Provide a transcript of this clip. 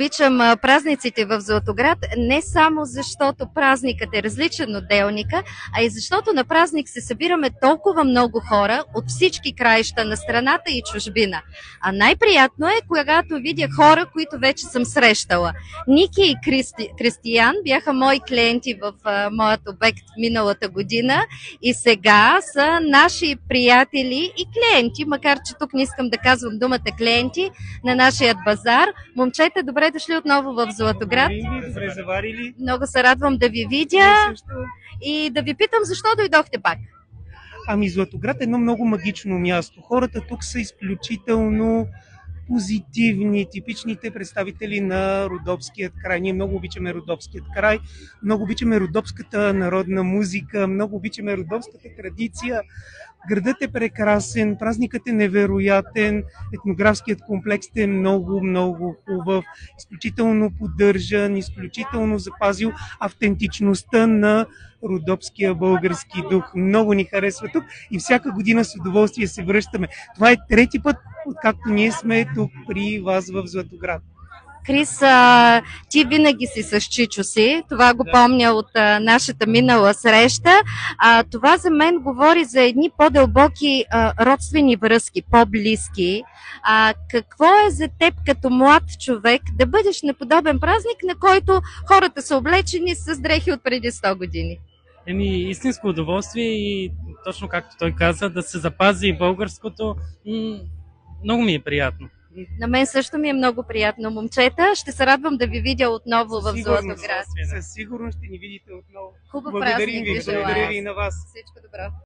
Обичам празниците в Златоград не само защото празникът е различен от делника, а и защото на празник се събираме толкова много хора от всички краища на страната и чужбина. А най-приятно е, когато видя хора, които вече съм срещала. Ники и Кристиян бяха мои клиенти в моят обект миналата година и сега са наши приятели и клиенти, макар че тук не искам да казвам думата клиенти, на нашия базар. Момчета, добре дошли отново в Златоград. Добре заварили. Много се радвам да ви видя и да ви питам защо дойдохте пак. Ами Златоград е едно много магично място. Хората тук са изключително позитивни, типичните представители на Родопският край. Ние много обичаме Родопският край, много обичаме родопската народна музика, много обичаме родопската традиция. Градът е прекрасен, празникът е невероятен, етнографският комплекс е много, много хубав, изключително поддържан, изключително запазил автентичността на родопския български дух. Много ни харесва тук и всяка година с удоволствие се връщаме. Това е трети път, откакто ние сме тук при вас в Златоград. Крис, ти винаги си с Чичо си, това го помня от нашата минала среща. Това за мен говори за едни по-дълбоки родствени връзки, по-близки. Какво е за теб като млад човек да бъдеш на подобен празник, на който хората са облечени с дрехи от преди 100 години? Истинско удоволствие и точно както той каза, да се запази българското, много ми е приятно. На мен също ми е много приятно, момчета. Ще се радвам да ви видя отново в Златоград. Със сигурност ще ни видите отново. Хубав Благодарим празник ви, ви желая. благодаря ви и на вас. Всичко добро.